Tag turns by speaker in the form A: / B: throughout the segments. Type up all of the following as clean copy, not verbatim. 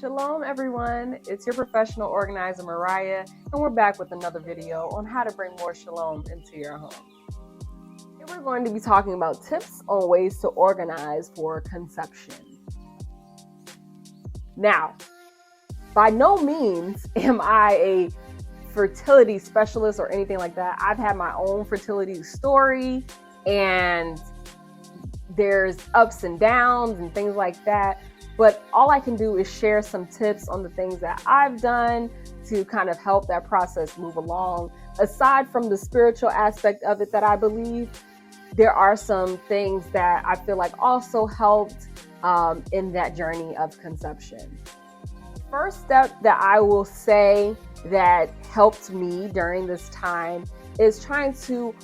A: Shalom everyone, it's your professional organizer Mariah, and we're back with another video on how to bring more shalom into your home. Today we're going to be talking about tips on ways to organize for conception. Now, by no means am I a fertility specialist or anything like that. I've had my own fertility story, and there's ups and downs and things like that. But all I can do is share some tips on the things that I've done to kind of help that process move along. Aside from the spiritual aspect of it that I believe, there are some things that I feel like also helped in that journey of conception. First step that I will say that helped me during this time is trying to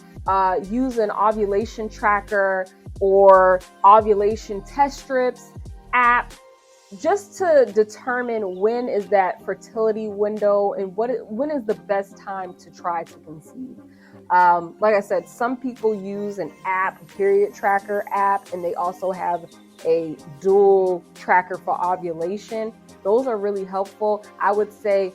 A: use an ovulation tracker or ovulation test strips app just to determine when is that fertility window and when is the best time to try to conceive. Like I said, some people use an app, period tracker app, and they also have a dual tracker for ovulation. Those are really helpful. I would say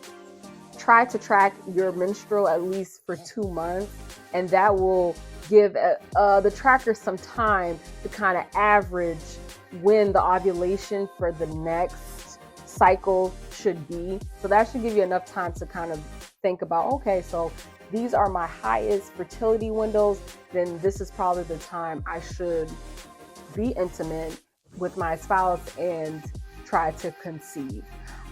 A: try to track your menstrual at least for 2 months, and that will give the tracker some time to kind of average when the ovulation for the next cycle should be. So that should give you enough time to kind of think about, okay, so these are my highest fertility windows, then this is probably the time I should be intimate with my spouse and try to conceive.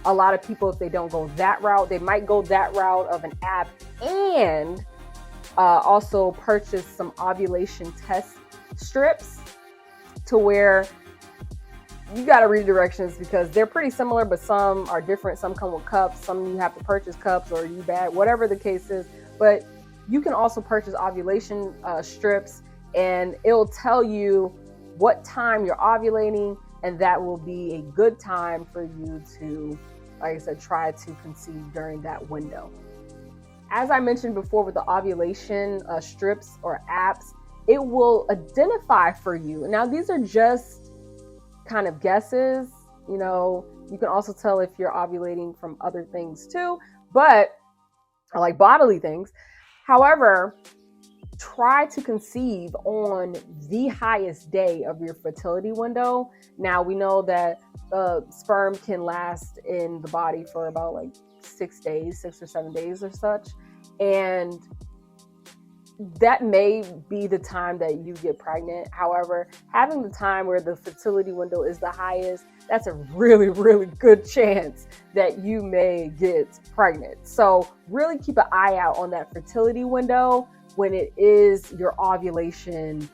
A: A lot of people, if they don't go that route, they might go that route of an app and also purchase some ovulation test strips to where you got to read directions because they're pretty similar, but some are different. Some come with cups, some you have to purchase cups or you bag, whatever the case is. But you can also purchase ovulation strips, and it'll tell you what time you're ovulating, and that will be a good time for you to, like I said, try to conceive during that window. As I mentioned before with the ovulation strips or apps, it will identify for you. Now, these are just kind of guesses. You know, you can also tell if you're ovulating from other things too, but like bodily things. However, try to conceive on the highest day of your fertility window. Now, we know that sperm can last in the body for about like 6 days, 6 or 7 days or such. And that may be the time that you get pregnant. However, having the time where the fertility window is the highest, that's a really, really good chance that you may get pregnant. So really keep an eye out on that fertility window when it is your ovulation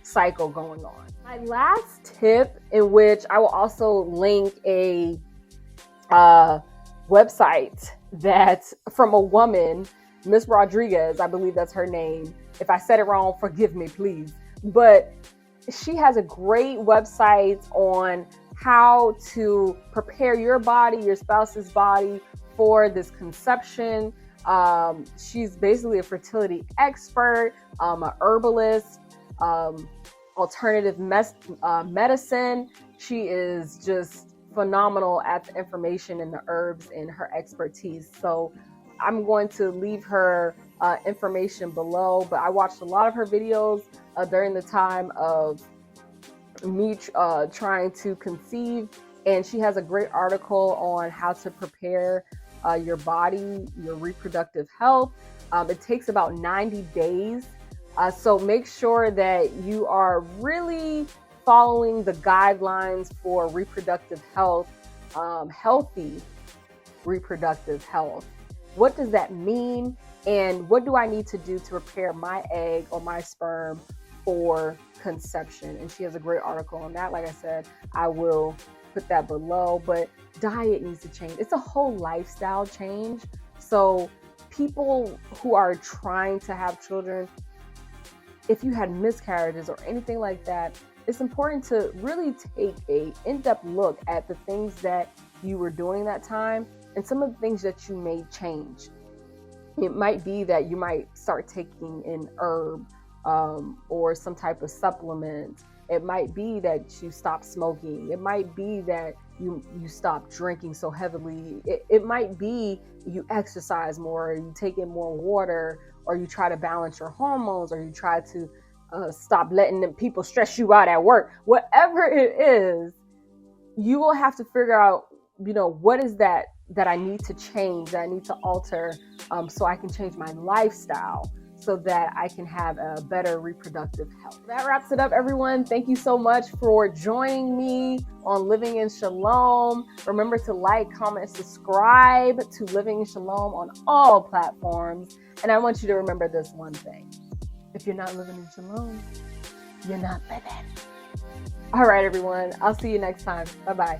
A: cycle going on. My last tip, in which I will also link a website that's from a woman, Miss Rodriguez, I believe that's her name. If I said it wrong, forgive me, please. But she has a great website on how to prepare your body, your spouse's body for this conception. She's basically a fertility expert, an herbalist, alternative medicine. She is just phenomenal at the information and the herbs and her expertise. So I'm going to leave her information below, but I watched a lot of her videos during the time of me trying to conceive, and she has a great article on how to prepare your body, your reproductive health. It takes about 90 days. So make sure that you are really following the guidelines for reproductive health, healthy reproductive health. What does that mean? And what do I need to do to prepare my egg or my sperm for conception? And she has a great article on that. Like I said, I will put that below, but diet needs to change. It's a whole lifestyle change. So people who are trying to have children, if you had miscarriages or anything like that, it's important to really take a in-depth look at the things that you were doing that time and some of the things that you may change. It might be that you might start taking an herb or some type of supplement It might be that you stop smoking. It might be that you stop drinking so heavily. It might be you exercise more, or you take in more water, or you try to balance your hormones, or you try to stop letting them people stress you out at work. Whatever it is, you will have to figure out, what is that I need to change, that I need to alter, so I can change my lifestyle so that I can have a better reproductive health. That wraps it up, everyone. Thank you so much for joining me on Living in Shalom. Remember to like, comment, subscribe to Living in Shalom on all platforms. And I want you to remember this one thing. If you're not living in Shalom, you're not living. All right, everyone. I'll see you next time. Bye-bye.